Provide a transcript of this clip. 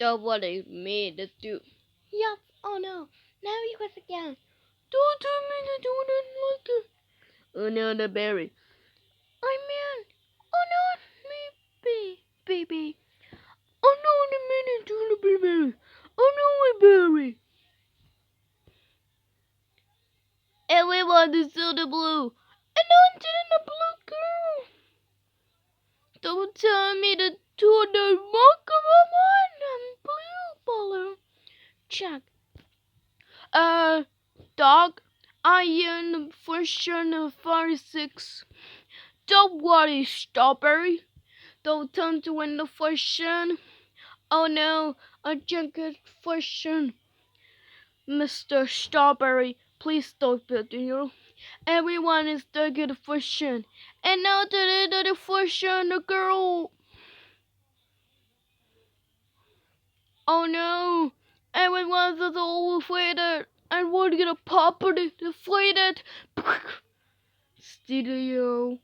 Stop what I made to do. Yup, oh no, now he was again. Don't tell me to do it like it. Oh no, the berry. I mean, oh no, me, baby. Oh no, the minute to the berry. Oh no, a berry. Everyone is still the blue. And I'm still the blue girl. Don't tell me to do the mark of a one and blue color. Check. Dog, I am version 46. Don't worry, Strawberry. Don't turn to win the version. Oh no, a junket version. Mr. Strawberry, please stop it, Everyone is taking the version. And now the version, the girl. Oh no, everyone's all inflated. And we're gonna pop it, deflated. Studio.